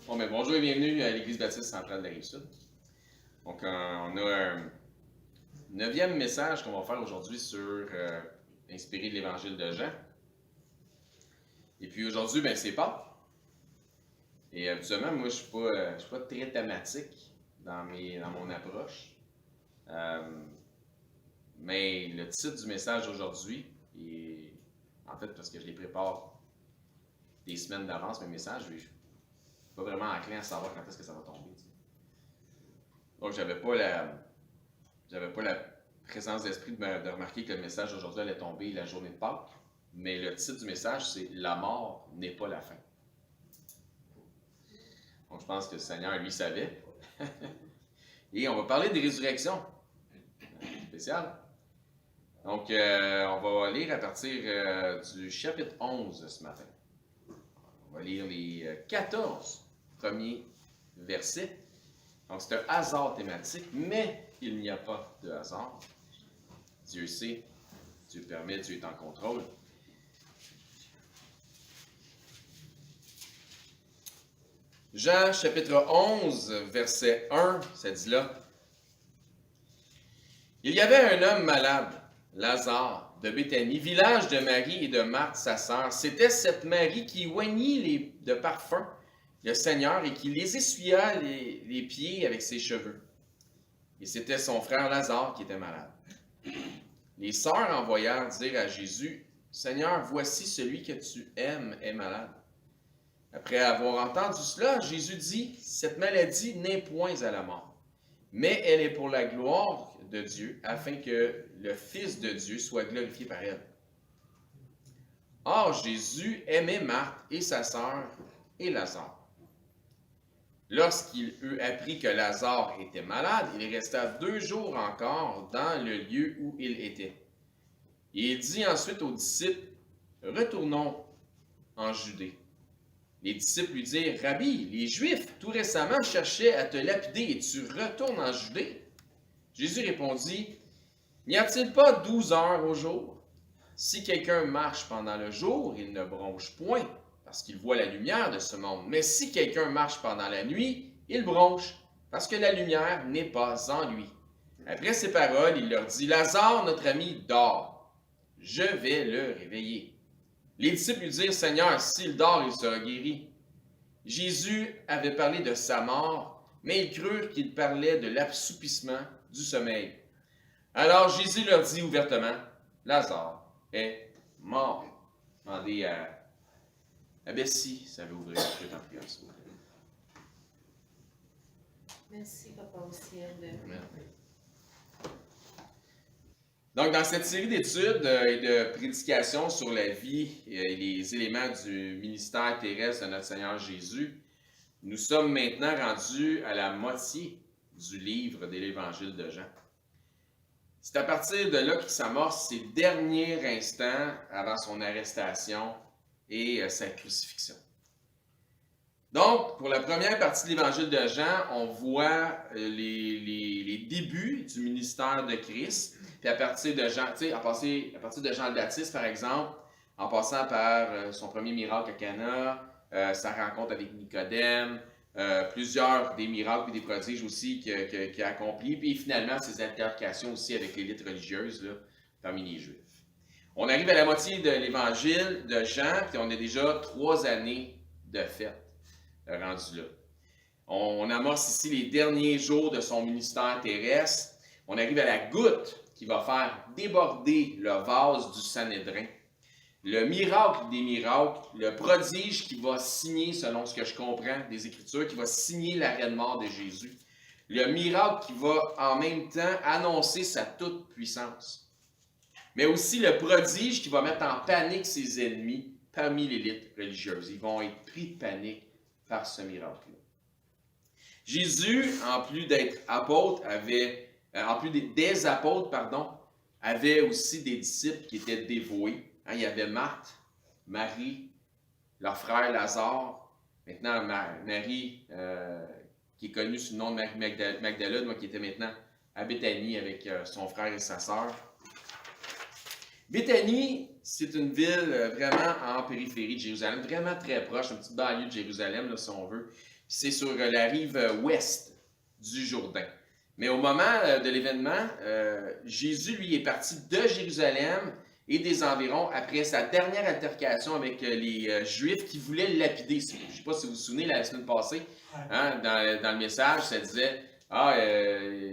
Bon, ben, bonjour et bienvenue à l'Église baptiste centrale de la Rive-Sud. Donc, on a un 9e message qu'on va faire aujourd'hui sur inspiré de l'Évangile de Jean. Et puis aujourd'hui, ben, c'est Pâques. Et habituellement, moi, je suis pas très thématique dans mon approche. Mais le titre du message d'aujourd'hui, et en fait, parce que je les prépare des semaines d'avance, mes messages, je ne suis pas vraiment enclin à savoir quand est-ce que ça va tomber. T'sais. Donc, j'avais pas la présence d'esprit de remarquer que le message d'aujourd'hui allait tomber la journée de Pâques. Mais le titre du message, c'est « La mort n'est pas la fin ». Donc, je pense que le Seigneur, lui, savait. Et on va parler des résurrections. Spécial. Donc, on va lire à partir du chapitre 11 ce matin. On va lire les 14 premiers versets. Donc, c'est un hasard thématique, mais il n'y a pas de hasard. Dieu sait, Dieu permet, Dieu est en contrôle. Jean, chapitre 11, verset 1, ça dit là. Il y avait un homme malade, Lazare, de Béthanie, village de Marie et de Marthe, sa sœur. C'était cette Marie qui oignit de parfum le Seigneur et qui les essuya les pieds avec ses cheveux. Et c'était son frère Lazare qui était malade. Les sœurs envoyèrent dire à Jésus, « Seigneur, voici celui que tu aimes est malade. » Après avoir entendu cela, Jésus dit, « Cette maladie n'est point à la mort, mais elle est pour la gloire de Dieu, afin que le Fils de Dieu soit glorifié par elle. » Or, Jésus aimait Marthe et sa sœur et Lazare. Lorsqu'il eut appris que Lazare était malade, il resta 2 jours encore dans le lieu où il était. Et il dit ensuite aux disciples, « Retournons en Judée. » Les disciples lui dirent, « Rabbi, les Juifs tout récemment cherchaient à te lapider et tu retournes en Judée. » Jésus répondit, « N'y a-t-il pas 12 heures au jour? Si quelqu'un marche pendant le jour, il ne bronche point, parce qu'il voit la lumière de ce monde. Mais si quelqu'un marche pendant la nuit, il bronche, parce que la lumière n'est pas en lui. » Après ces paroles, il leur dit, « Lazare, notre ami, dort. Je vais le réveiller. » Les disciples lui dirent, « Seigneur, s'il dort, il sera guéri. » Jésus avait parlé de sa mort, mais ils crurent qu'il parlait de l'assoupissement du sommeil. Alors Jésus leur dit ouvertement, « Lazare est mort. » Demandez à Bessie, ça veut ouvrir le temps de prière, s'il vous plaît. Merci, Papa au ciel. Donc, dans cette série d'études et de prédications sur la vie et les éléments du ministère terrestre de notre Seigneur Jésus, nous sommes maintenant rendus à la moitié du livre de l'Évangile de Jean. C'est à partir de là qu'il s'amorce ses derniers instants avant son arrestation et sa crucifixion. Donc, pour la première partie de l'Évangile de Jean, on voit les débuts du ministère de Christ. Puis à partir de Jean, à partir de Jean le Baptiste, par exemple, en passant par son premier miracle à Cana, sa rencontre avec Nicodème, plusieurs des miracles et des prodiges aussi qu'il a accomplis, puis finalement ses altercations aussi avec l'élite religieuse là, parmi les Juifs. On arrive à la moitié de l'Évangile de Jean, puis on a déjà 3 années de fête rendu là. On amorce ici les derniers jours de son ministère terrestre. On arrive à la goutte qui va faire déborder le vase du Sanhédrin. Le miracle des miracles, le prodige qui va signer, selon ce que je comprends des Écritures, qui va signer l'arrêt de mort de Jésus. Le miracle qui va en même temps annoncer sa toute-puissance. Mais aussi le prodige qui va mettre en panique ses ennemis parmi l'élite religieuse. Ils vont être pris de panique par ce miracle-là. Jésus, en plus d'être apôtre, des apôtres, avait aussi des disciples qui étaient dévoués. Il y avait Marthe, Marie, leur frère Lazare, maintenant Marie, qui est connue sous le nom de Marie Magdalene, qui était maintenant à Béthanie avec son frère et sa sœur. Béthanie, c'est une ville vraiment en périphérie de Jérusalem, vraiment très proche, une petite banlieue de Jérusalem, là, si on veut. c'est sur la rive ouest du Jourdain. Mais au moment de l'événement, Jésus, lui, est parti de Jérusalem et des environs après sa dernière altercation avec les Juifs qui voulaient le lapider. Je ne sais pas si vous vous souvenez, la semaine passée, hein, dans le message, ça disait « Ah,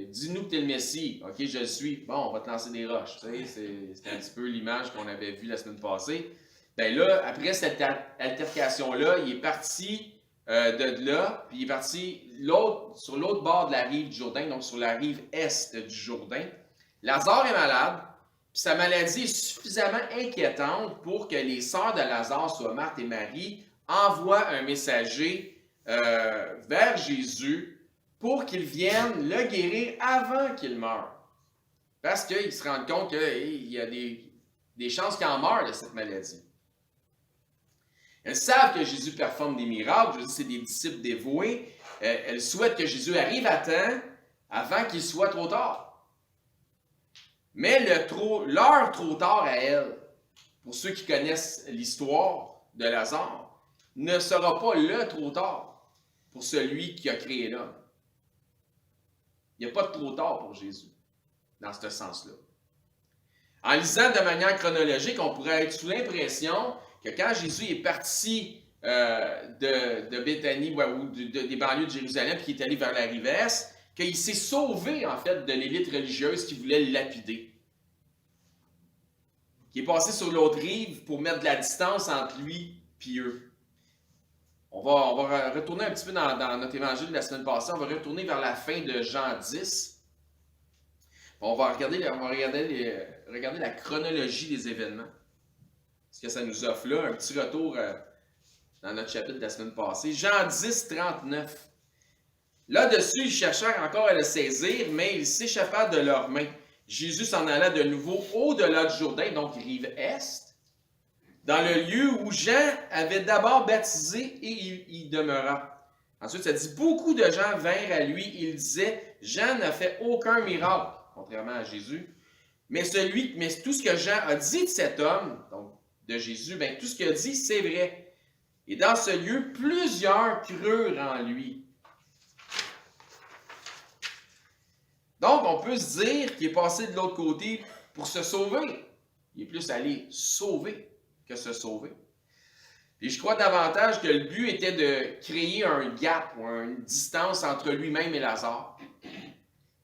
dis-nous que tu es le Messie. OK, je le suis. Bon, on va te lancer des roches. » Tu sais, c'est un petit peu l'image qu'on avait vue la semaine passée. Bien là, après cette altercation-là, il est parti de là, puis il est parti sur l'autre bord de la rive du Jourdain, donc sur la rive est du Jourdain. Lazare est malade, puis sa maladie est suffisamment inquiétante pour que les sœurs de Lazare, soit Marthe et Marie, envoient un messager vers Jésus pour qu'il vienne le guérir avant qu'il meure. Parce qu'ils se rendent compte qu'il y a des chances qu'il en meure de cette maladie. Elles savent que Jésus performe des miracles, je veux dire, c'est des disciples dévoués. Elles souhaitent que Jésus arrive à temps avant qu'il soit trop tard. Mais l'heure trop tard à elle, pour ceux qui connaissent l'histoire de Lazare, ne sera pas le trop tard pour celui qui a créé l'homme. Il n'y a pas de trop tard pour Jésus, dans ce sens-là. En lisant de manière chronologique, on pourrait être sous l'impression que quand Jésus est parti de Béthanie ou des banlieues de Jérusalem, puis qu'il est allé vers la rive est, qu'il s'est sauvé, en fait, de l'élite religieuse qui voulait le lapider. Qui est passé sur l'autre rive pour mettre de la distance entre lui et eux. On va retourner un petit peu dans notre évangile de la semaine passée. On va retourner vers la fin de Jean 10. On va regarder la chronologie des événements. Ce que ça nous offre là, un petit retour dans notre chapitre de la semaine passée. Jean 10, 39. Là-dessus, ils cherchèrent encore à le saisir, mais il s'échappa de leurs mains. Jésus s'en alla de nouveau au-delà du Jourdain, donc rive est, dans le lieu où Jean avait d'abord baptisé et il y demeura. Ensuite, ça dit, beaucoup de gens vinrent à lui. Ils disaient, Jean n'a fait aucun miracle, contrairement à Jésus. Mais tout ce que Jean a dit de cet homme, donc de Jésus, bien, tout ce qu'il a dit, c'est vrai. Et dans ce lieu, plusieurs crurent en lui. Donc, on peut se dire qu'il est passé de l'autre côté pour se sauver. Il est plus allé sauver que se sauver. Et je crois davantage que le but était de créer un gap ou une distance entre lui-même et Lazare.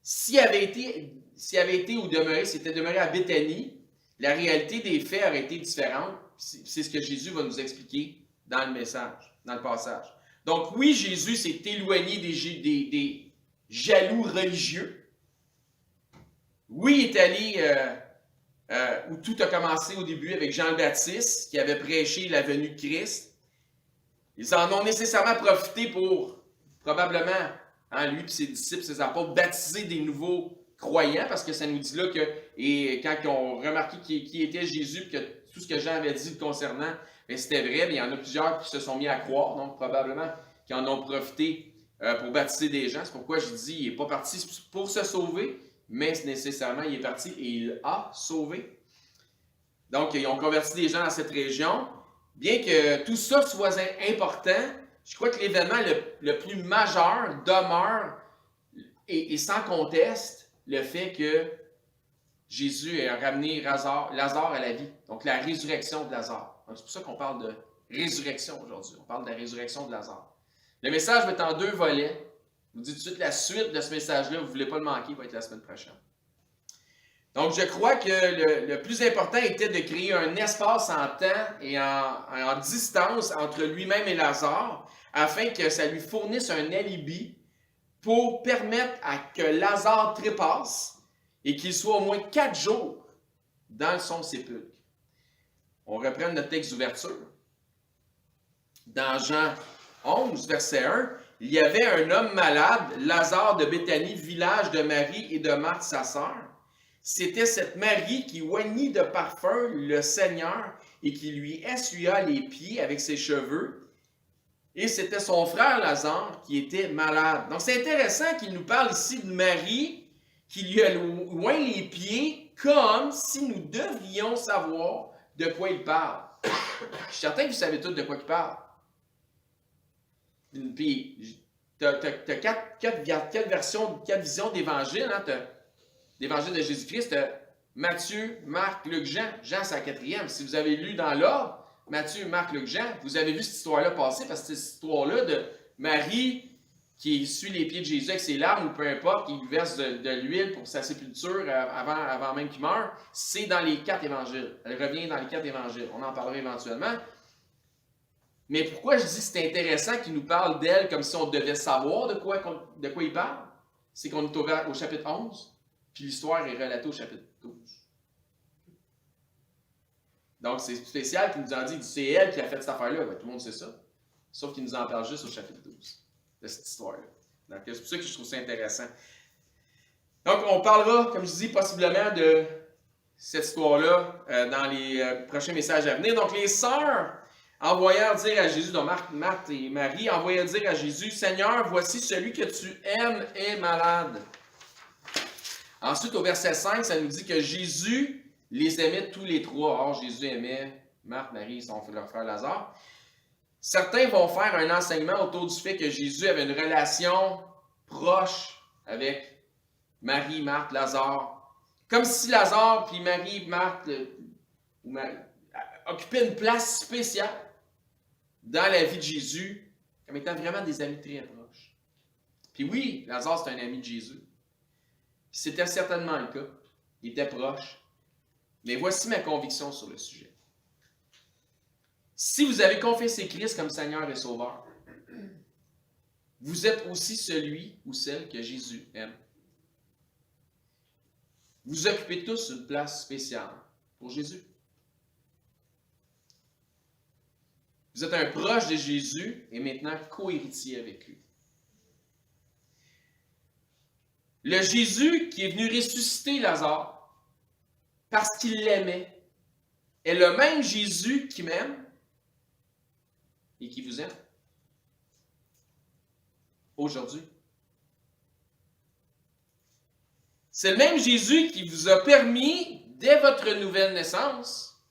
S'il avait été ou demeuré, s'était demeuré à Béthanie, la réalité des faits aurait été différente. C'est ce que Jésus va nous expliquer dans le message, dans le passage. Donc oui, Jésus s'est éloigné des jaloux religieux. Oui, il est allé où tout a commencé au début avec Jean le Baptiste, qui avait prêché la venue de Christ. Ils en ont nécessairement profité pour, probablement, lui et ses disciples, ses apôtres, baptiser des nouveaux croyants, parce que ça nous dit là que, et quand ils ont remarqué qui était Jésus, que tout ce que Jean avait dit le concernant, c'était vrai, mais il y en a plusieurs qui se sont mis à croire, donc probablement qui en ont profité pour baptiser des gens. C'est pourquoi je dis, il n'est pas parti pour se sauver, mais nécessairement, il est parti et il a sauvé. Donc, ils ont converti des gens dans cette région. Bien que tout ça soit important, je crois que l'événement le plus majeur demeure, et sans conteste, le fait que Jésus a ramené Lazare à la vie. Donc, la résurrection de Lazare. Donc, c'est pour ça qu'on parle de résurrection aujourd'hui. On parle de la résurrection de Lazare. Le message va être en 2 volets. Je vous dis tout de suite la suite de ce message-là. Vous ne voulez pas le manquer, il va être la semaine prochaine. Donc, je crois que le plus important était de créer un espace en temps et en distance entre lui-même et Lazare, afin que ça lui fournisse un alibi pour permettre à que Lazare trépasse et qu'il soit au moins 4 jours dans son sépulcre. On reprend notre texte d'ouverture. Dans Jean 11, verset 1, il y avait un homme malade, Lazare de Béthanie, village de Marie et de Marthe, sa sœur. C'était cette Marie qui oignit de parfum le Seigneur et qui lui essuya les pieds avec ses cheveux. Et c'était son frère Lazare qui était malade. Donc c'est intéressant qu'il nous parle ici de Marie qui lui a oint les pieds comme si nous devrions savoir de quoi il parle. Je suis certain que vous savez tous de quoi il parle. Puis, tu as quatre visions d'évangile. Hein? L'évangile de Jésus-Christ, tu as Matthieu, Marc, Luc, Jean. Jean, c'est la quatrième. Si vous avez lu dans l'ordre, Matthieu, Marc, Luc, Jean, vous avez vu cette histoire-là passer parce que c'est cette histoire-là de Marie qui suit les pieds de Jésus avec ses larmes ou peu importe, qui lui verse de l'huile pour sa sépulture avant même qu'il meure. C'est dans les 4 évangiles. Elle revient dans les 4 évangiles. On en parlera éventuellement. Mais pourquoi je dis que c'est intéressant qu'il nous parle d'elle comme si on devait savoir de quoi il parle? C'est qu'on est au chapitre 11, puis l'histoire est relatée au chapitre 12. Donc c'est spécial qu'il nous en dit, c'est elle qui a fait cette affaire-là. Ben, tout le monde sait ça. Sauf qu'il nous en parle juste au chapitre 12 de cette histoire-là. Donc c'est pour ça que je trouve ça intéressant. Donc on parlera, comme je dis, possiblement de cette histoire-là dans les prochains messages à venir. Donc les sœurs envoyèrent dire à Jésus, donc Marthe et Marie, envoyèrent dire à Jésus, Seigneur, voici celui que tu aimes est malade. Ensuite, au verset 5, ça nous dit que Jésus les aimait tous les trois. Or, Jésus aimait Marthe, Marie et leur frère Lazare. Certains vont faire un enseignement autour du fait que Jésus avait une relation proche avec Marie, Marthe, Lazare. Comme si Lazare puis Marie, Marthe occupaient une place spéciale dans la vie de Jésus, comme étant vraiment des amis très proches. Puis oui, Lazare, c'est un ami de Jésus. Puis c'était certainement le cas. Il était proche. Mais voici ma conviction sur le sujet. Si vous avez confessé Christ comme Seigneur et Sauveur, vous êtes aussi celui ou celle que Jésus aime. Vous occupez tous une place spéciale pour Jésus. Vous êtes un proche de Jésus et maintenant co-héritier avec lui. Le Jésus qui est venu ressusciter Lazare parce qu'il l'aimait est le même Jésus qui m'aime et qui vous aime aujourd'hui. C'est le même Jésus qui vous a permis, dès votre nouvelle naissance,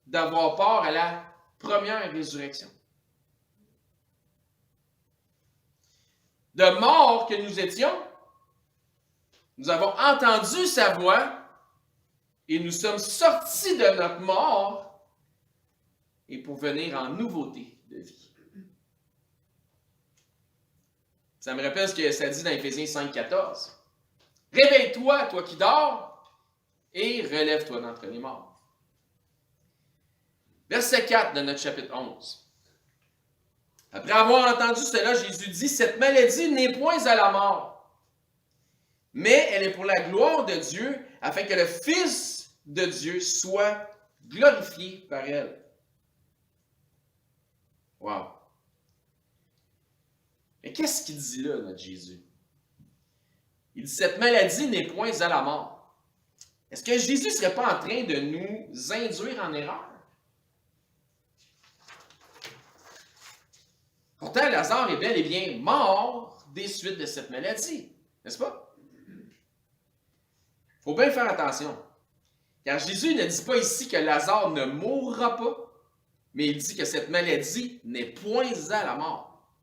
d'avoir part à la première résurrection. De mort que nous étions, nous avons entendu sa voix et nous sommes sortis de notre mort et pour venir en nouveauté de vie. Ça me rappelle ce que ça dit dans Éphésiens 5,14. Réveille-toi, toi qui dors, et relève-toi d'entre les morts. Verset 4 de notre chapitre 11. Après avoir entendu cela, Jésus dit, « Cette maladie n'est point à la mort, mais elle est pour la gloire de Dieu, afin que le Fils de Dieu soit glorifié par elle. » Wow! Mais qu'est-ce qu'il dit là, notre Jésus? Il dit, cette maladie n'est point à la mort. Est-ce que Jésus ne serait pas en train de nous induire en erreur? Pourtant, Lazare est bel et bien mort des suites de cette maladie, n'est-ce pas? Il faut bien faire attention. Car Jésus ne dit pas ici que Lazare ne mourra pas, mais il dit que cette maladie n'est point à la mort.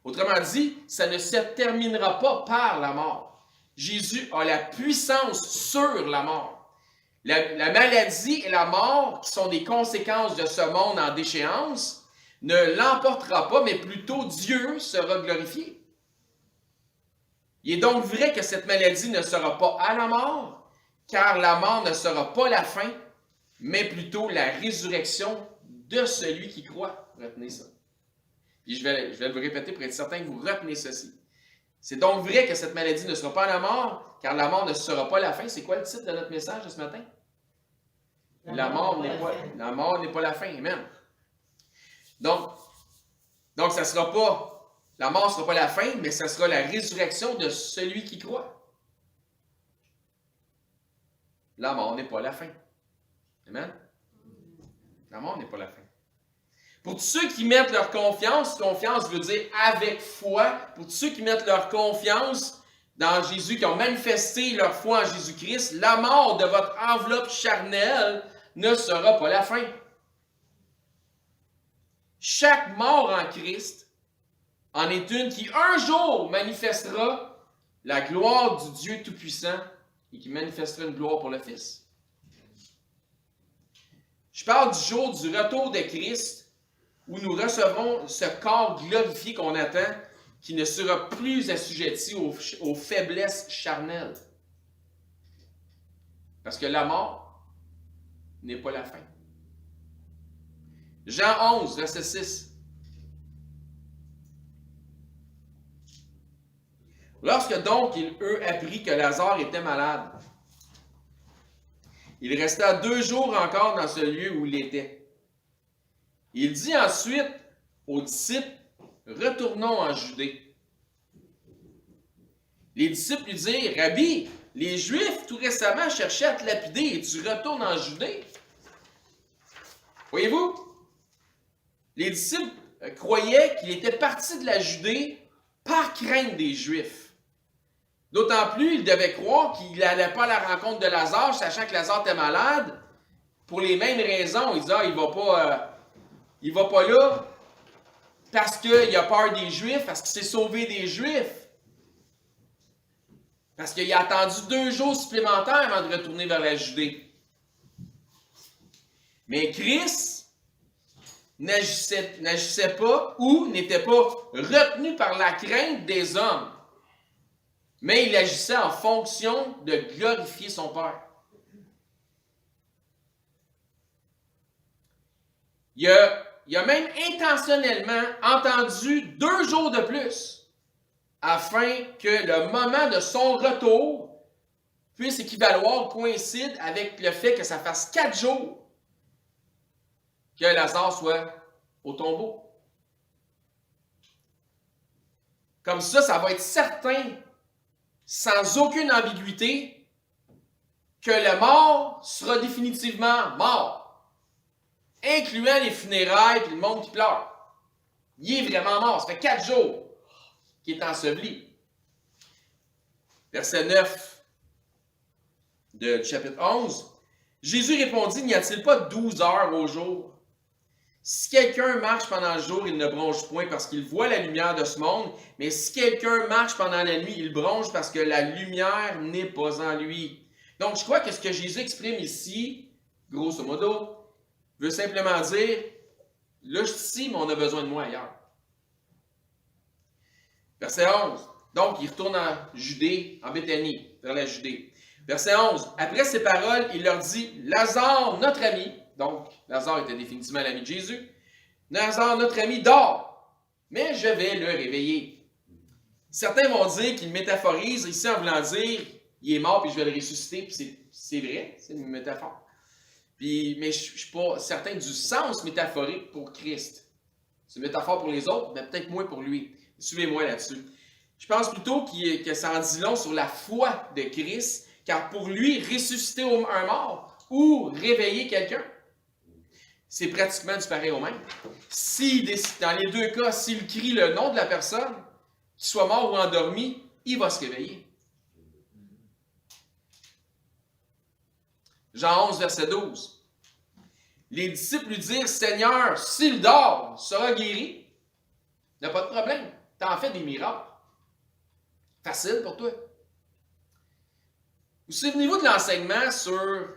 Autrement dit, ça ne se terminera pas par la mort. Jésus a la puissance sur la mort. La maladie et la mort, qui sont des conséquences de ce monde en déchéance, ne l'emportera pas, mais plutôt Dieu sera glorifié. Il est donc vrai que cette maladie ne sera pas à la mort, car la mort ne sera pas la fin, mais plutôt la résurrection de celui qui croit. Retenez ça. Puis je vais vous répéter pour être certain que vous retenez ceci. C'est donc vrai que cette maladie ne sera pas à la mort, car la mort ne sera pas la fin. C'est quoi le titre de notre message de ce matin? La mort n'est pas la fin. Amen. Donc ça sera pas, la mort ne sera pas la fin, mais ça sera la résurrection de celui qui croit. La mort n'est pas la fin. Amen. La mort n'est pas la fin. Pour tous ceux qui mettent leur confiance veut dire avec foi, pour tous ceux qui mettent leur confiance dans Jésus, qui ont manifesté leur foi en Jésus-Christ, la mort de votre enveloppe charnelle ne sera pas la fin. Chaque mort en Christ en est une qui un jour manifestera la gloire du Dieu Tout-Puissant et qui manifestera une gloire pour le Fils. Je parle du jour du retour de Christ où nous recevrons ce corps glorifié qu'on attend qui ne sera plus assujetti aux faiblesses charnelles. Parce que la mort n'est pas la fin. Jean 11, verset 6. Lorsque donc eux apprit que Lazare était malade, il resta 2 jours encore dans ce lieu où il était. Il dit ensuite aux disciples, retournons en Judée. Les disciples lui dirent, Rabbi, les Juifs tout récemment cherchaient à te lapider et tu retournes en Judée. Voyez-vous, les disciples croyaient qu'il était parti de la Judée par crainte des Juifs. D'autant plus, ils devaient croire qu'il n'allait pas à la rencontre de Lazare, sachant que Lazare était malade, pour les mêmes raisons. Ils disaient, il va pas là parce qu'il a peur des Juifs, parce qu'il s'est sauvé des Juifs. Parce qu'il a attendu 2 jours supplémentaires avant de retourner vers la Judée. Mais Christ n'agissait pas ou n'était pas retenu par la crainte des hommes. Mais il agissait en fonction de glorifier son Père. Il a même intentionnellement entendu 2 jours de plus afin que le moment de son retour puisse équivaloir, coïncide avec le fait que ça fasse 4 jours que Lazare soit au tombeau. Comme ça va être certain, sans aucune ambiguïté, que le mort sera définitivement mort, incluant les funérailles et le monde qui pleure. Il est vraiment mort. Ça fait 4 jours qu'il est enseveli. Verset 9 du chapitre 11. Jésus répondit, n'y a-t-il pas 12 heures au jour? Si quelqu'un marche pendant le jour, il ne bronche point parce qu'il voit la lumière de ce monde, mais si quelqu'un marche pendant la nuit, il bronche parce que la lumière n'est pas en lui. Donc, je crois que ce que Jésus exprime ici, grosso modo, veut simplement dire, là, je suis ici, mais on a besoin de moi ailleurs. Verset 11. Donc, il retourne en Judée, en Béthanie, vers la Judée. Verset 11. Après ces paroles, il leur dit, Lazare, notre ami, donc Lazare était définitivement l'ami de Jésus, Lazare, notre ami, dort, mais je vais le réveiller. Certains vont dire qu'il métaphorise ici en voulant dire, il est mort puis je vais le ressusciter, puis c'est vrai, c'est une métaphore. Mais je ne suis pas certain du sens métaphorique pour Christ. C'est une métaphore pour les autres, mais peut-être moins pour lui. Suivez-moi là-dessus. Je pense plutôt que ça en dit long sur la foi de Christ, car pour lui, ressusciter un mort ou réveiller quelqu'un, c'est pratiquement du pareil au même. Dans les 2 cas, s'il crie le nom de la personne, qu'il soit mort ou endormi, il va se réveiller. Jean 11, verset 12. Les disciples lui dirent, Seigneur, s'il dort, il sera guéri. Il n'y a pas de problème. Tu en fais des miracles. Facile pour toi. Vous souvenez-vous de l'enseignement sur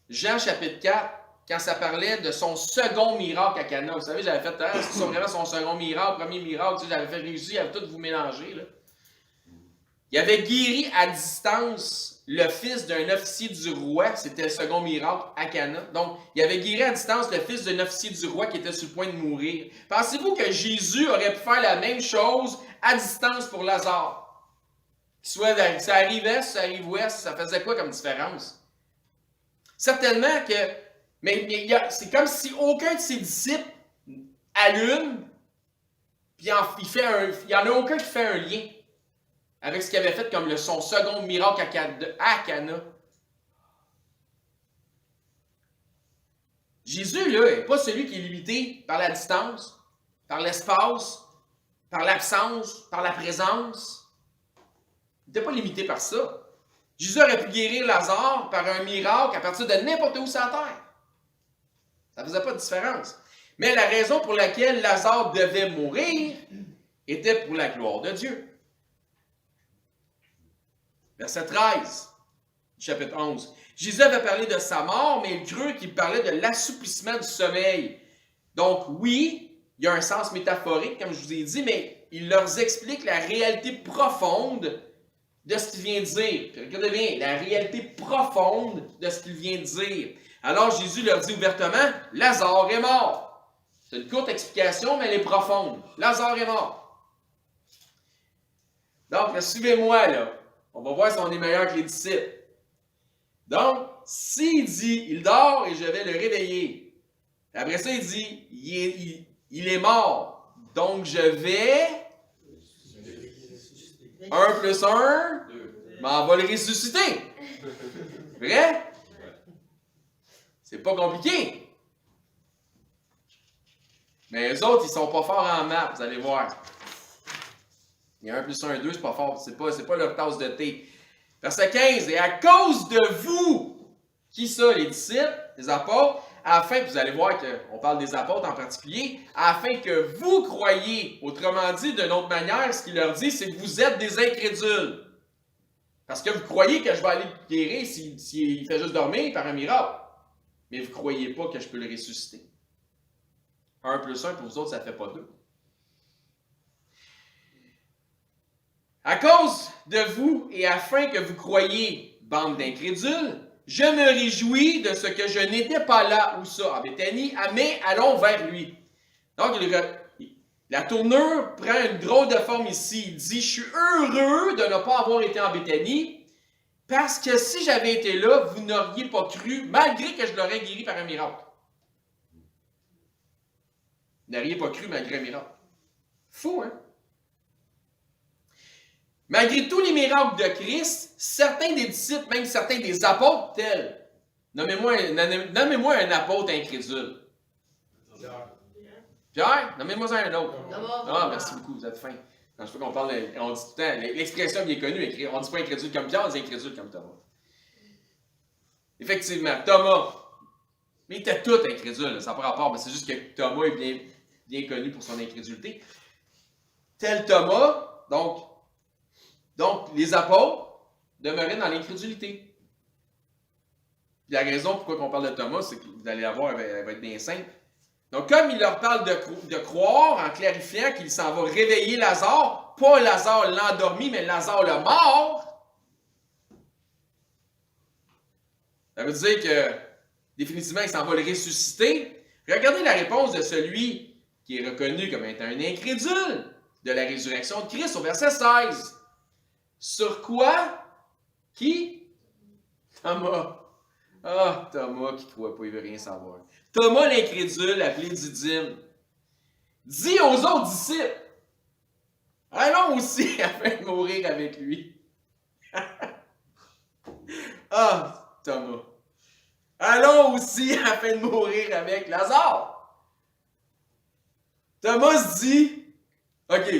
Jean chapitre 4, quand ça parlait de son second miracle à Cana? Vous savez, j'avais fait, est-ce que c'est vraiment son second miracle, premier miracle, tu sais, j'avais fait réussir, j'avais tout vous mélanger, là. Il avait guéri à distance le fils d'un officier du roi, c'était le second miracle à Cana. Donc, il avait guéri à distance le fils d'un officier du roi qui était sur le point de mourir. Pensez-vous que Jésus aurait pu faire la même chose à distance pour Lazare? Soit ça arrive est, ça arrive ouest, ça faisait quoi comme différence? Certainement que, mais c'est comme si aucun de ses disciples allume, puis il n'y en a aucun qui fait un lien avec ce qu'il avait fait comme son second miracle à Cana. Jésus, là, n'est pas celui qui est limité par la distance, par l'espace, par l'absence, par la présence. Il n'était pas limité par ça. Jésus aurait pu guérir Lazare par un miracle à partir de n'importe où sur la terre. Ça ne faisait pas de différence. Mais la raison pour laquelle Lazare devait mourir était pour la gloire de Dieu. Verset 13, chapitre 11. Jésus avait parlé de sa mort, mais il crut qu'il parlait de l'assouplissement du sommeil. Donc oui, il y a un sens métaphorique, comme je vous ai dit, mais il leur explique la réalité profonde de ce qu'il vient de dire. Regardez bien, la réalité profonde de ce qu'il vient de dire. Alors Jésus leur dit ouvertement, Lazare est mort. C'est une courte explication, mais elle est profonde. Lazare est mort. Donc, suivez-moi, là. On va voir si on est meilleur que les disciples. Donc, s'il dit, il dort et je vais le réveiller. Après ça, il dit, il est mort. Donc, je vais... 1 plus 1, mais on va le ressusciter. Vrai? C'est pas compliqué. Mais eux autres, ils sont pas forts en maths, vous allez voir. Il y a 1 plus 1, 2, c'est pas fort. C'est pas leur tasse de thé. Verset 15. Et à cause de vous, qui ça, les disciples, les apôtres, afin que vous allez voir qu'on parle des apôtres en particulier, afin que vous croyiez, autrement dit, d'une autre manière, ce qu'il leur dit, c'est que vous êtes des incrédules. Parce que vous croyez que je vais aller le guérir s'il fait juste dormir par un miracle. Mais vous ne croyez pas que je peux le ressusciter. 1 plus 1, pour vous autres, ça ne fait pas 2. À cause de vous et afin que vous croyiez, bande d'incrédules, je me réjouis de ce que je n'étais pas là, où ça, en Béthanie, mais allons vers lui. Donc, la tournure prend une drôle de forme ici. Il dit, je suis heureux de ne pas avoir été en Béthanie, parce que si j'avais été là, vous n'auriez pas cru, malgré que je l'aurais guéri par un miracle. Vous n'auriez pas cru malgré un miracle. Fou, hein? Malgré tous les miracles de Christ, certains des disciples, même certains des apôtres, tels, nommez-moi un apôtre incrédule. Pierre, nommez-moi un autre. Ah, merci beaucoup, vous êtes fin. Quand je fais qu'on parle, on dit tout le temps, l'expression bien connue, on ne dit pas incrédule comme Pierre, on dit incrédule comme Thomas. Effectivement, Thomas, mais il était tout incrédule, ça n'a pas rapport, mais c'est juste que Thomas est bien connu pour son incrédulité. Tel Thomas, donc les apôtres demeuraient dans l'incrédulité. Puis la raison pourquoi on parle de Thomas, c'est que vous allez la voir, elle va être bien simple. Donc, comme il leur parle de croire, en clarifiant qu'il s'en va réveiller Lazare, pas Lazare l'endormi, mais Lazare le mort, ça veut dire que, définitivement, il s'en va le ressusciter. Regardez la réponse de celui qui est reconnu comme étant un incrédule de la résurrection de Christ au verset 16. Sur quoi? Qui? Thomas. Ah, Thomas qui ne croit pas, il ne veut rien savoir. Thomas l'incrédule, appelé Didyme, dit aux autres disciples, allons aussi afin de mourir avec lui. Ah, Thomas. Allons aussi afin de mourir avec Lazare. Thomas dit, OK,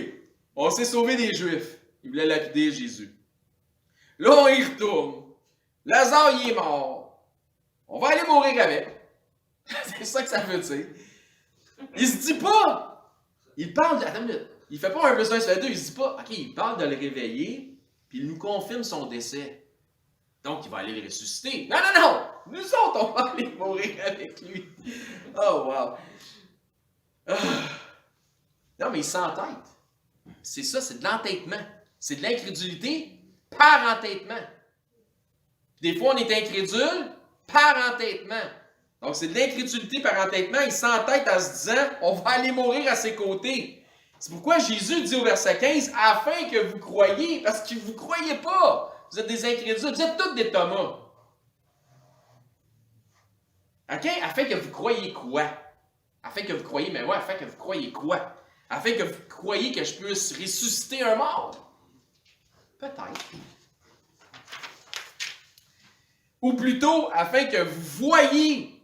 on s'est sauvé des Juifs. Il voulait lapider Jésus. Là, on y retourne. Lazare, il est mort. On va aller mourir avec. C'est ça que ça veut dire. Il se dit pas. Il parle de... Attends une minute. Il fait pas 1 plus 1, ça fait 2. Il se dit pas, OK, il parle de le réveiller, puis il nous confirme son décès. Donc, il va aller le ressusciter. Non, non, non! Nous autres, on va aller mourir avec lui. Oh, wow. Non, mais il s'entête. C'est ça, c'est de l'entêtement. C'est de l'incrédulité par entêtement. Des fois, on est incrédule par entêtement. Donc, c'est de l'incrédulité par entêtement. Il s'entête en se disant, on va aller mourir à ses côtés. C'est pourquoi Jésus dit au verset 15, afin que vous croyiez, parce que vous ne croyez pas. Vous êtes des incrédules. Vous êtes tous des Thomas. OK? Afin que vous croyiez quoi? Afin que vous croyiez, mais ouais, afin que vous croyiez quoi? Afin que vous croyiez que je puisse ressusciter un mort? Peut-être. Ou plutôt, afin que vous voyiez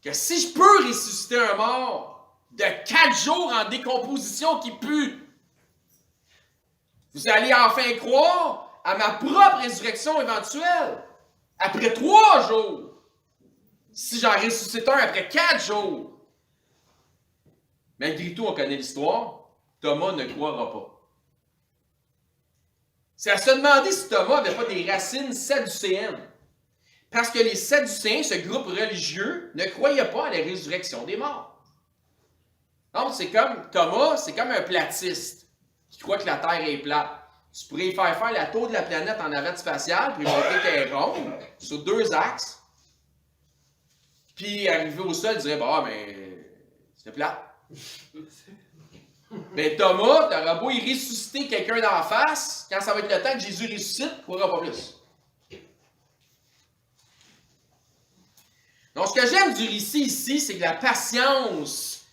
que si je peux ressusciter un mort de 4 jours en décomposition qui pue, vous allez enfin croire à ma propre résurrection éventuelle. Après 3 jours. Si j'en ressuscite un après 4 jours. Malgré tout, on connaît l'histoire. Thomas ne croira pas. C'est à se demander si Thomas n'avait pas des racines sadducéennes. Parce que les Sadducéens, ce groupe religieux, ne croyaient pas à la résurrection des morts. Donc, c'est comme Thomas, c'est comme un platiste qui croit que la Terre est plate. Tu pourrais y faire la tour de la planète en navette spatiale, puis montrer qu'elle est ronde, sur 2 axes. Puis, arrivé au sol, il dirait, bah, mais c'est plate. Mais Thomas, t'auras beau y ressusciter quelqu'un d'en face, quand ça va être le temps que Jésus ressuscite, il ne croira pas plus. Donc, ce que j'aime du récit ici, c'est que la patience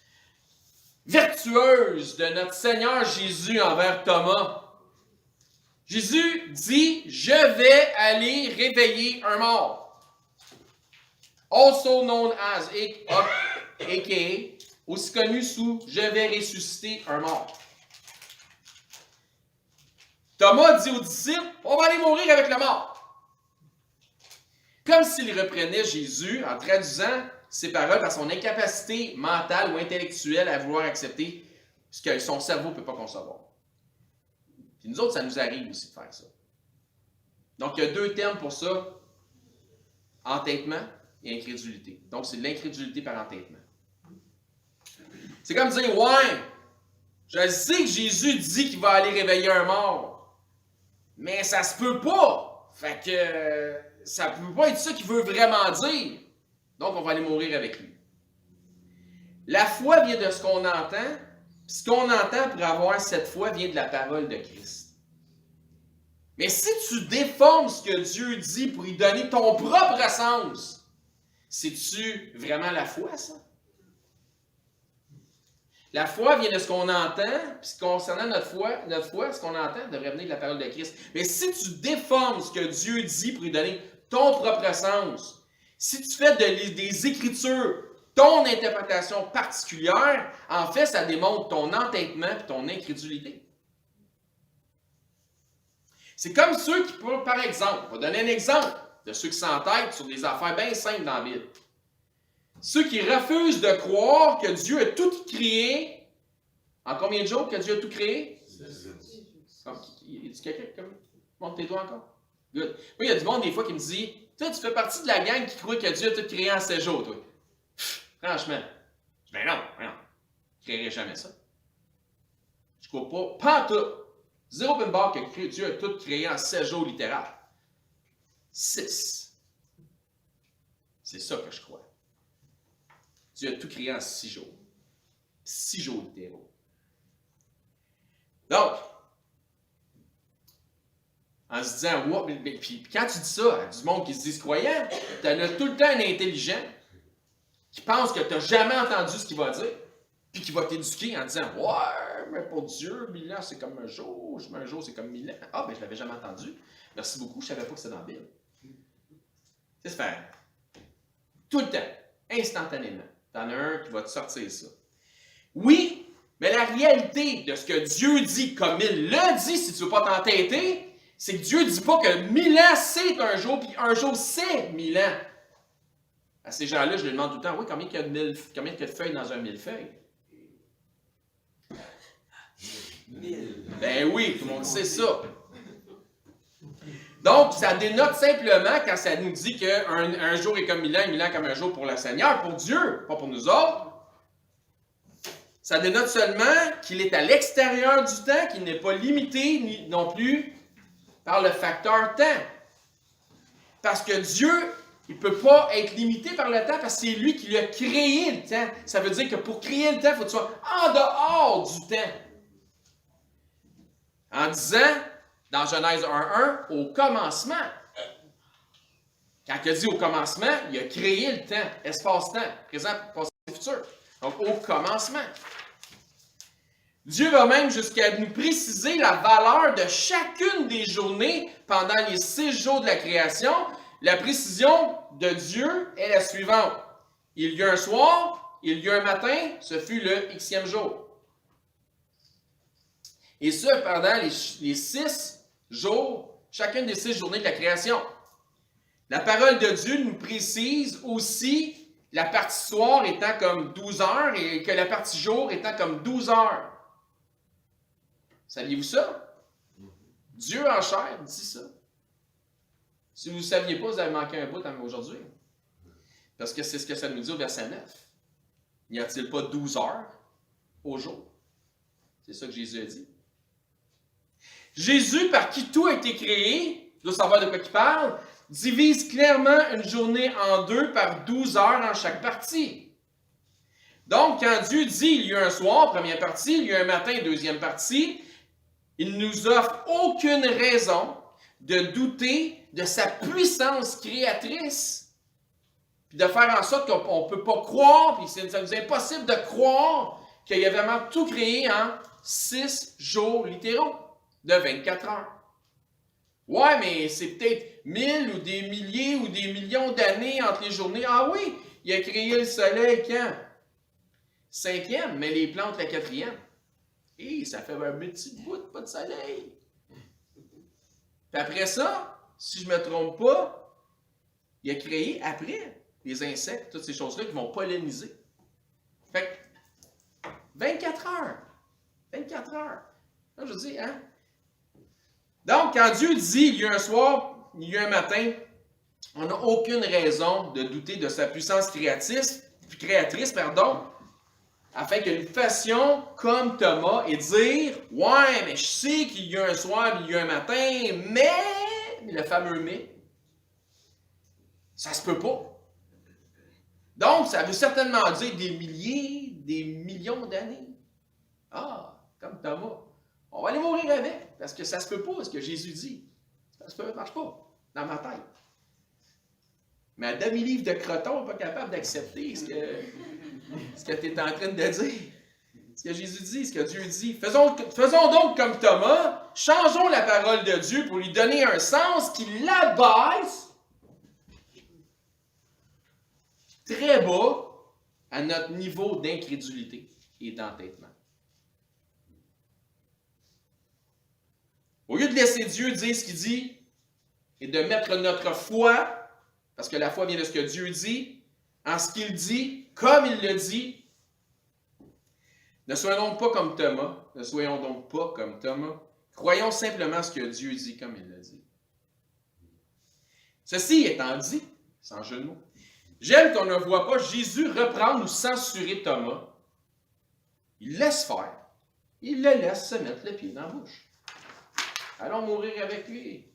vertueuse de notre Seigneur Jésus envers Thomas. Jésus dit, je vais aller réveiller un mort. Also known as, a.k.a., aussi connu sous « je vais ressusciter un mort ». Thomas dit aux disciples, on va aller mourir avec le mort. Comme s'il reprenait Jésus en traduisant ses paroles par son incapacité mentale ou intellectuelle à vouloir accepter ce que son cerveau ne peut pas concevoir. Puis nous autres, ça nous arrive aussi de faire ça. Donc, il y a 2 termes pour ça, entêtement et incrédulité. Donc, c'est de l'incrédulité par entêtement. C'est comme dire, ouais, je sais que Jésus dit qu'il va aller réveiller un mort, mais ça se peut pas. Fait que ça ne peut pas être ça qu'il veut vraiment dire. Donc, on va aller mourir avec lui. La foi vient de ce qu'on entend, puis ce qu'on entend pour avoir cette foi vient de la parole de Christ. Mais si tu déformes ce que Dieu dit pour y donner ton propre sens, c'est-tu vraiment la foi, ça? La foi vient de ce qu'on entend, puis concernant notre foi, ce qu'on entend devrait venir de la parole de Christ. Mais si tu déformes ce que Dieu dit pour y donner ton propre sens, si tu fais des Écritures ton interprétation particulière, en fait, ça démontre ton entêtement et ton incrédulité. C'est comme ceux qui, par exemple, on va donner un exemple de ceux qui s'entêtent sur des affaires bien simples dans la Bible. Ceux qui refusent de croire que Dieu a tout créé. En combien de jours que Dieu a tout créé? 6. Y a-t-il quelqu'un comme. Montre tes doigts encore. Good. Moi, il y a du monde des fois qui me dit, toi, tu fais partie de la gang qui croit que Dieu a tout créé en 7 jours, toi. Franchement. Ben non. Je ne créerai jamais ça. Je ne crois pas. Pas tout. Zéro pin bar que Dieu a tout créé en 7 jours littéral. 6. C'est ça que je crois. Dieu a tout créé en 6 jours. 6 jours littéraux. Donc, en se disant, wow, puis quand tu dis ça à du monde qui se dit croyant, tu en as tout le temps un intelligent qui pense que tu n'as jamais entendu ce qu'il va dire, puis qui va t'éduquer en disant, ouais, mais pour Dieu, 1000 ans, c'est comme un jour, un jour, c'est comme 1000 ans. Ah, ben je ne l'avais jamais entendu. Merci beaucoup, je ne savais pas que c'était dans la Bible. C'est faire. Tout le temps, instantanément. T'en as un qui va te sortir ça. Oui, mais la réalité de ce que Dieu dit, comme il le dit, si tu ne veux pas t'entêter, c'est que Dieu ne dit pas que 1000 ans c'est un jour, puis un jour c'est 1000 ans. À ces gens-là, je leur demande tout le temps, oui, combien il y a de feuilles dans un millefeuille? 1000. Ben oui, tout le monde sait ça. Donc, ça dénote simplement quand ça nous dit qu'un jour est comme 1000 ans, 1000 ans comme un jour pour le Seigneur, pour Dieu, pas pour nous autres. Ça dénote seulement qu'il est à l'extérieur du temps, qu'il n'est pas limité non plus par le facteur temps. Parce que Dieu, il ne peut pas être limité par le temps parce que c'est lui qui a créé le temps. Ça veut dire que pour créer le temps, il faut que tu sois en dehors du temps. En disant, dans Genèse 1.1, au commencement. Quand il a dit au commencement, il a créé le temps, espace-temps, présent, passé, futur. Donc, au commencement. Dieu va même jusqu'à nous préciser la valeur de chacune des journées pendant les 6 jours de la création. La précision de Dieu est la suivante. Il y a un soir, il y a un matin, ce fut le Xème jour. Et ce, pendant les 6 jours, chacune des 6 journées de la création. La parole de Dieu nous précise aussi la partie soir étant comme 12 heures et que la partie jour étant comme 12 heures. Saviez-vous ça? Dieu en chair dit ça. Si vous ne le saviez pas, vous avez manqué un bout aujourd'hui. Parce que c'est ce que ça nous dit au verset 9. N'y a-t-il pas 12 heures au jour? C'est ça que Jésus a dit. Jésus, par qui tout a été créé, tu dois savoir de quoi il parle, divise clairement une journée en deux par 12 heures en chaque partie. Donc, quand Dieu dit il y a un soir, première partie, il y a un matin, deuxième partie, il ne nous offre aucune raison de douter de sa puissance créatrice, puis de faire en sorte qu'on ne peut pas croire, puis ça nous est impossible de croire qu'il a vraiment tout créé en 6 jours littéraux de 24 heures. Ouais, mais c'est peut-être 1000 ou des milliers ou des millions d'années entre les journées. Ah oui, il a créé le soleil quand? 5e, mais les plantes la 4e. Et ça fait un petit bout de pas de soleil. Puis après ça, si je ne me trompe pas, il a créé après les insectes, toutes ces choses-là qui vont polliniser. Fait que 24 heures. 24 heures. Là, je dis, hein? Donc, quand Dieu dit il y a un soir, il y a un matin, on n'a aucune raison de douter de sa puissance créatrice, afin que nous fassions comme Thomas et dire « Ouais, mais je sais qu'il y a un soir, il y a un matin, mais... » le fameux « mais », ça se peut pas. Donc, ça veut certainement dire des milliers, des millions d'années. Ah, comme Thomas. On va aller mourir avec, parce que ça se peut pas, ce que Jésus dit. Ça ne marche pas, dans ma tête. Mais à demi-livre de croton, on n'est pas capable d'accepter ce que tu es en train de dire. Ce que Jésus dit, ce que Dieu dit. Faisons donc comme Thomas, changeons la parole de Dieu pour lui donner un sens qui l'abaisse très bas à notre niveau d'incrédulité et d'entêtement. Au lieu de laisser Dieu dire ce qu'il dit et de mettre notre foi, parce que la foi vient de ce que Dieu dit, en ce qu'il dit, comme il le dit, ne soyons donc pas comme Thomas. Ne soyons donc pas comme Thomas. Croyons simplement ce que Dieu dit comme il le dit. Ceci étant dit, sans jeu de mots, j'aime qu'on ne voit pas Jésus reprendre ou censurer Thomas. Il laisse faire. Il le laisse se mettre le pied dans la bouche. Allons mourir avec lui.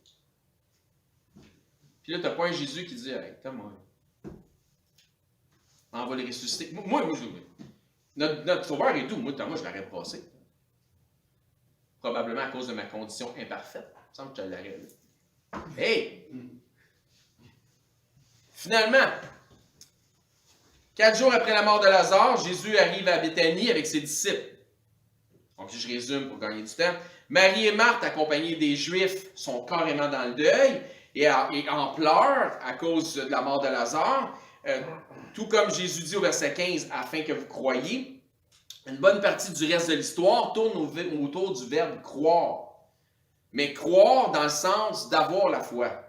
Puis là, tu n'as pas un Jésus qui dit hey, Thomas, on va le ressusciter. Moi, notre sauveur est doux. Moi, Thomas, je l'aurais passé. Probablement à cause de ma condition imparfaite. Il me semble que je l'aurais vu. Hey! Finalement, 4 jours après la mort de Lazare, Jésus arrive à Béthanie avec ses disciples. Donc, je résume pour gagner du temps. Marie et Marthe, accompagnées des Juifs, sont carrément dans le deuil et en pleurs à cause de la mort de Lazare. Tout comme Jésus dit au verset 15, afin que vous croyiez. Une bonne partie du reste de l'histoire tourne autour du verbe croire. Mais croire dans le sens d'avoir la foi.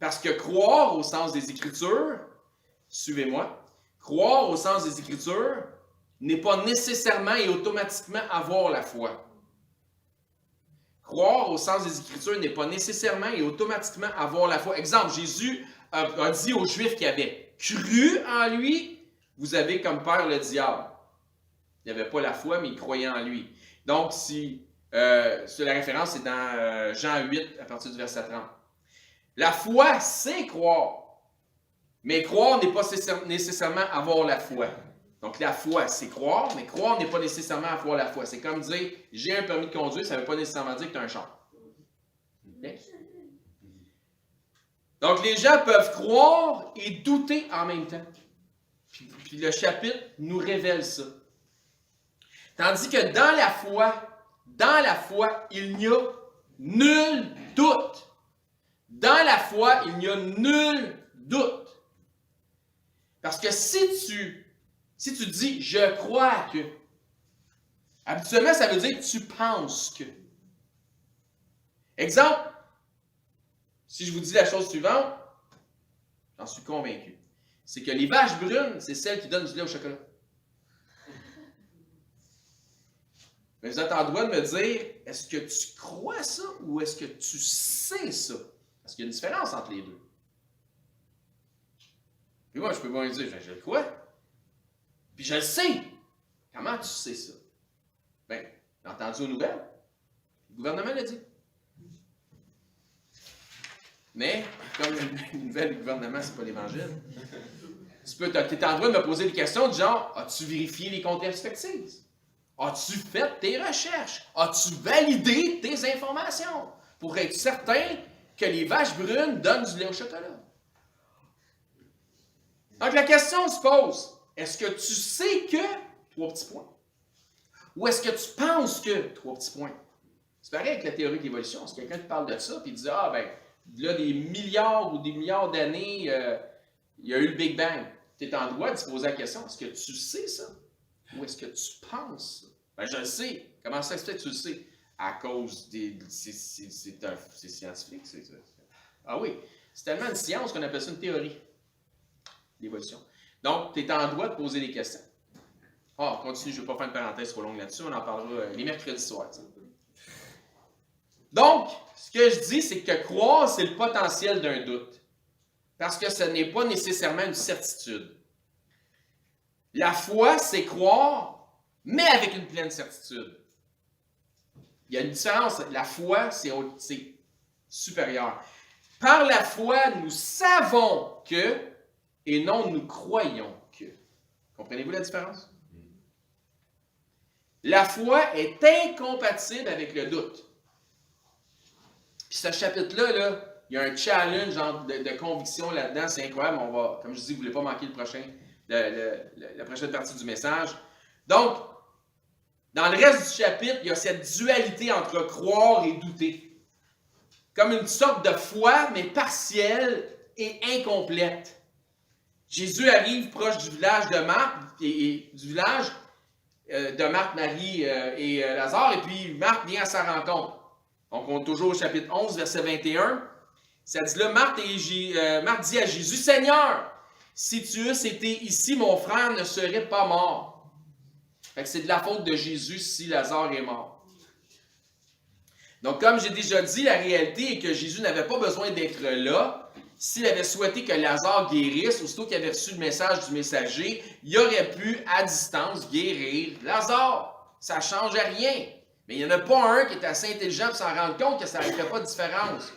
Parce que croire au sens des Écritures, suivez-moi, croire au sens des Écritures n'est pas nécessairement et automatiquement avoir la foi. Croire au sens des Écritures n'est pas nécessairement et automatiquement avoir la foi. Exemple, Jésus a dit aux Juifs qui avaient cru en lui, vous avez comme père le diable. Il n'avait pas la foi, mais il croyait en lui. Donc, la référence est dans Jean 8, à partir du verset 30. La foi, c'est croire. Mais croire n'est pas nécessairement avoir la foi. Donc, la foi, c'est croire, mais croire n'est pas nécessairement avoir la foi. C'est comme dire, j'ai un permis de conduire, ça ne veut pas nécessairement dire que tu as un char. Okay? Donc, les gens peuvent croire et douter en même temps. Puis le chapitre nous révèle ça. Tandis que dans la foi, il n'y a nul doute. Dans la foi, il n'y a nul doute. Parce que si tu dis « je crois que », habituellement, ça veut dire « tu penses que ». Exemple, si je vous dis la chose suivante, j'en suis convaincu, c'est que les vaches brunes, c'est celles qui donnent du lait au chocolat. Mais vous êtes en droit de me dire, est-ce que tu crois ça ou est-ce que tu sais ça? Parce qu'il y a une différence entre les deux. Puis moi, je peux pas dire, je le crois. Puis je le sais. Comment tu sais ça? Bien, j'ai entendu aux nouvelles. Le gouvernement l'a dit. Mais, comme une nouvelle du gouvernement, c'est pas l'Évangile. Tu es en droit de me poser des questions du genre, as-tu vérifié les comptes expertises? As-tu fait tes recherches? As-tu validé tes informations? Pour être certain que les vaches brunes donnent du lait au chocolat. Donc la question se pose, est-ce que tu sais que, 3 petits points? Ou est-ce que tu penses que, 3 petits points? C'est pareil avec la théorie de l'évolution. Si quelqu'un te parle de ça, puis il dit, ah ben, là, des milliards ou des milliards d'années, il y a eu le Big Bang. Tu es en droit de te poser la question, est-ce que tu sais ça? Ou est-ce que tu penses ça? Ben, je le sais. Comment ça se fait que tu le sais? À cause des... C'est scientifique. Ah oui. C'est tellement une science qu'on appelle ça une théorie d'évolution. Donc, tu es en droit de poser des questions. Ah, continue, je ne vais pas faire une parenthèse trop longue là-dessus. On en parlera les mercredis soirs. Donc, ce que je dis, c'est que croire, c'est le potentiel d'un doute. Parce que ce n'est pas nécessairement une certitude. La foi, c'est croire, mais avec une pleine certitude. Il y a une différence. La foi, c'est supérieur. Par la foi, nous savons que, et non nous croyons que. Comprenez-vous la différence? La foi est incompatible avec le doute. Puis ce chapitre-là, là, il y a un challenge de conviction là-dedans, c'est incroyable. On va, comme je dis, vous ne voulez pas manquer la prochaine partie du message. Donc, dans le reste du chapitre, il y a cette dualité entre croire et douter. Comme une sorte de foi, mais partielle et incomplète. Jésus arrive proche du village de Marthe, du village de Marthe, Marie et Lazare, et puis Marthe vient à sa rencontre. Donc, on est toujours au chapitre 11, verset 21. Ça dit là, Marthe dit à Jésus, « Seigneur, si tu eusses été ici, mon frère ne serait pas mort. » Fait que c'est de la faute de Jésus si Lazare est mort. Donc, comme j'ai déjà dit, la réalité est que Jésus n'avait pas besoin d'être là. S'il avait souhaité que Lazare guérisse, aussitôt qu'il avait reçu le message du messager, il aurait pu, à distance, guérir Lazare. Ça ne change rien. Mais il n'y en a pas un qui est assez intelligent pour s'en rendre compte que ça ne ferait pas de différence.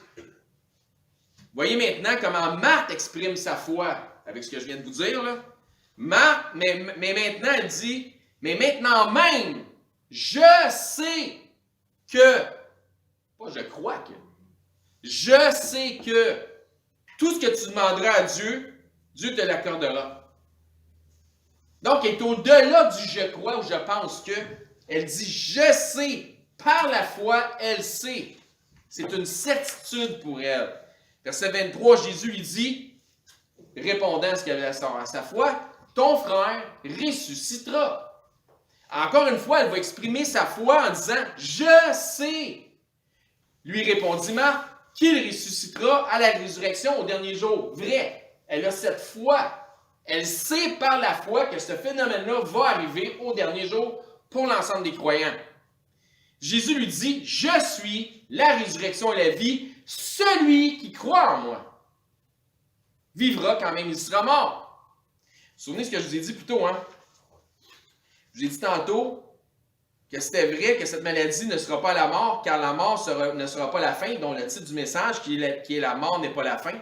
Voyez maintenant comment Marthe exprime sa foi avec ce que je viens de vous dire. Là. Marthe, mais maintenant, elle dit, mais maintenant même, je sais que, pas je crois que, je sais que tout ce que tu demanderas à Dieu, Dieu te l'accordera. Donc, elle est au-delà du je crois ou je pense que. Elle dit, je sais, par la foi, elle sait. C'est une certitude pour elle. Verset 23, Jésus lui dit, répondant à ce qu'elle avait à sa foi, ton frère ressuscitera. Encore une fois, elle va exprimer sa foi en disant, je sais. Lui répondit Marthe, qu'il ressuscitera à la résurrection au dernier jour. Vrai, elle a cette foi. Elle sait par la foi que ce phénomène-là va arriver au dernier jour pour l'ensemble des croyants. Jésus lui dit, je suis la résurrection et la vie, celui qui croit en moi vivra quand même il sera mort. Vous vous souvenez ce que je vous ai dit plus tôt, hein? Je vous ai dit tantôt que c'était vrai que cette maladie ne sera pas la mort, car la mort ne sera pas la fin, dont le titre du message, qui est la mort n'est pas la fin,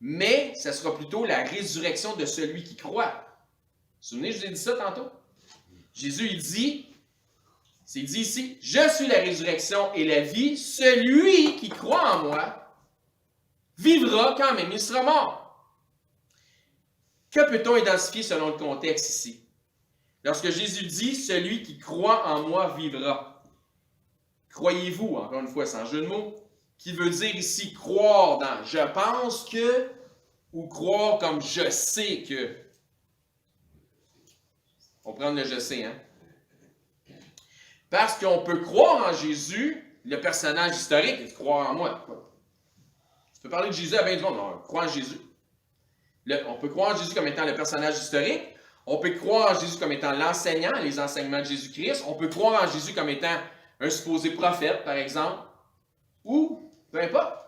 mais ce sera plutôt la résurrection de celui qui croit. Vous vous souvenez, je vous ai dit ça tantôt? Jésus, il dit, c'est dit ici, « Je suis la résurrection et la vie, celui qui croit en moi vivra quand même il sera mort. » Que peut-on identifier selon le contexte ici? Lorsque Jésus dit, « Celui qui croit en moi vivra », croyez-vous, encore une fois, sans jeu de mots, qui veut dire ici croire dans « je pense que » ou croire comme « je sais que ». On prend le « je sais », hein? Parce qu'on peut croire en Jésus, le personnage historique, et croire en moi. Tu peux parler de Jésus à bien du monde, on croit en Jésus. On peut croire en Jésus comme étant le personnage historique, On peut croire en Jésus comme étant l'enseignant, les enseignements de Jésus-Christ. On peut croire en Jésus comme étant un supposé prophète, par exemple. Ou, peu importe.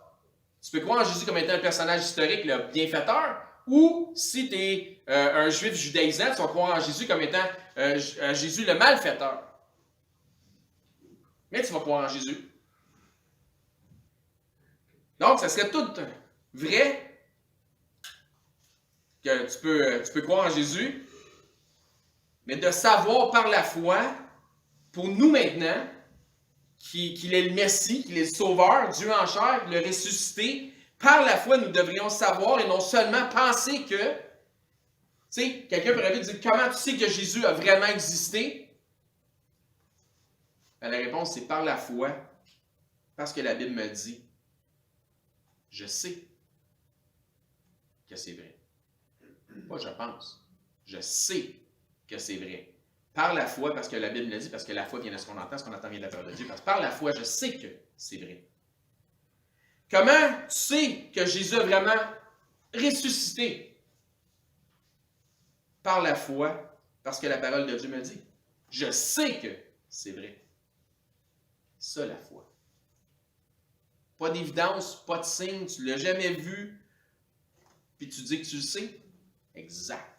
Tu peux croire en Jésus comme étant un personnage historique, le bienfaiteur. Ou, si tu es un juif judaïsant, tu vas croire en Jésus comme étant Jésus le malfaiteur. Mais tu vas croire en Jésus. Donc, ça serait tout vrai que tu peux croire en Jésus, mais de savoir par la foi, pour nous maintenant, qu'il est le Messie, qu'il est le Sauveur, Dieu en chair, le ressuscité, par la foi, nous devrions savoir et non seulement penser que, tu sais, quelqu'un pourrait dire, comment tu sais que Jésus a vraiment existé? Ben, la réponse, c'est par la foi, parce que la Bible me dit, je sais que c'est vrai. Pas je pense, je sais que c'est vrai. Par la foi, parce que la Bible le dit, parce que la foi vient de ce qu'on entend vient de la parole de Dieu, parce que par la foi, je sais que c'est vrai. Comment tu sais que Jésus a vraiment ressuscité? Par la foi, parce que la parole de Dieu me dit. Je sais que c'est vrai. Ça, la foi. Pas d'évidence, pas de signe, tu ne l'as jamais vu, puis tu dis que tu le sais. Exact.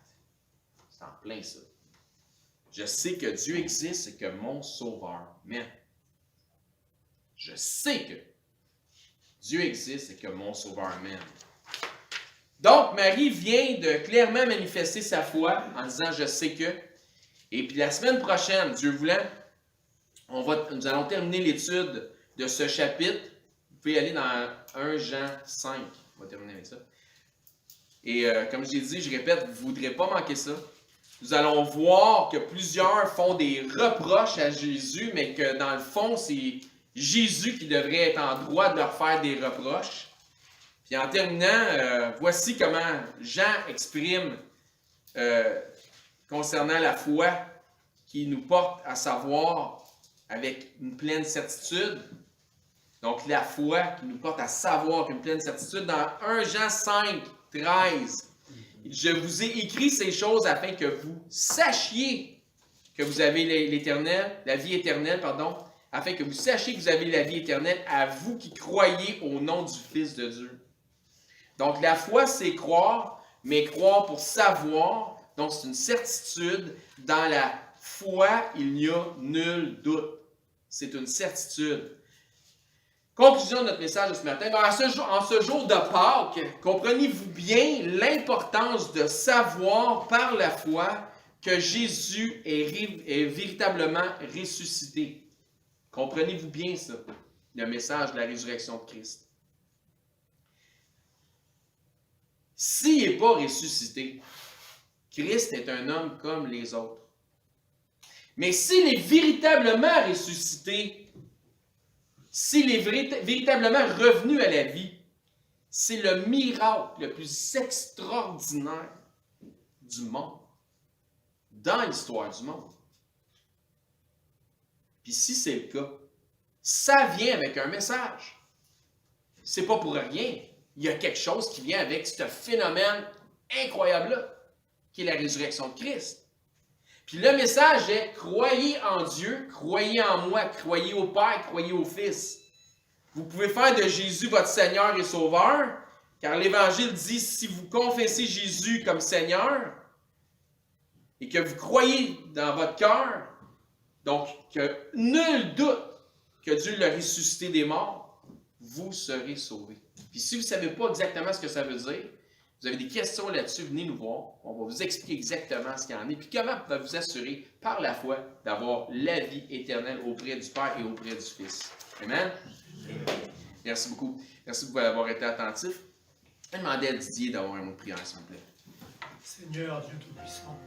C'est en plein ça. Je sais que Dieu existe et que mon Sauveur m'aime. Je sais que Dieu existe et que mon Sauveur m'aime. Donc, Marie vient de clairement manifester sa foi en disant « je sais que ». Et puis la semaine prochaine, Dieu voulant, nous allons terminer l'étude de ce chapitre. Vous pouvez aller dans 1 Jean 5. On va terminer avec ça. Et comme je l'ai dit, je répète, vous ne voudrez pas manquer ça. Nous allons voir que plusieurs font des reproches à Jésus, mais que dans le fond, c'est Jésus qui devrait être en droit de leur faire des reproches. Puis en terminant, voici comment Jean exprime concernant la foi qui nous porte à savoir avec une pleine certitude. Donc la foi qui nous porte à savoir avec une pleine certitude. Dans 1 Jean 5, 13, je vous ai écrit ces choses afin que vous sachiez que vous avez la vie éternelle, afin que vous sachiez que vous avez la vie éternelle à vous qui croyez au nom du Fils de Dieu. Donc la foi, c'est croire, mais croire pour savoir. Donc c'est une certitude. Dans la foi, il n'y a nul doute. C'est une certitude. Conclusion de notre message de ce matin. En ce jour de Pâques, comprenez-vous bien l'importance de savoir par la foi que Jésus est véritablement ressuscité. Comprenez-vous bien ça, le message de la résurrection de Christ. S'il n'est pas ressuscité, Christ est un homme comme les autres. Mais s'il est véritablement ressuscité, s'il est véritablement revenu à la vie, c'est le miracle le plus extraordinaire du monde, dans l'histoire du monde. Puis si c'est le cas, ça vient avec un message. C'est pas pour rien. Il y a quelque chose qui vient avec ce phénomène incroyable-là, qui est la résurrection de Christ. Puis le message est, croyez en Dieu, croyez en moi, croyez au Père, croyez au Fils. Vous pouvez faire de Jésus votre Seigneur et Sauveur, car l'Évangile dit, si vous confessez Jésus comme Seigneur, et que vous croyez dans votre cœur, donc que nul doute que Dieu l'a ressuscité des morts, vous serez sauvés. Puis si vous ne savez pas exactement ce que ça veut dire, vous avez des questions là-dessus, venez nous voir. On va vous expliquer exactement ce qu'il y en est. Puis comment vous pouvez vous assurer, par la foi, d'avoir la vie éternelle auprès du Père et auprès du Fils. Amen? Merci beaucoup. Merci d'avoir été attentif. Je vais demander à Didier d'avoir un mot de prière, s'il vous plaît. Seigneur Dieu Tout-Puissant,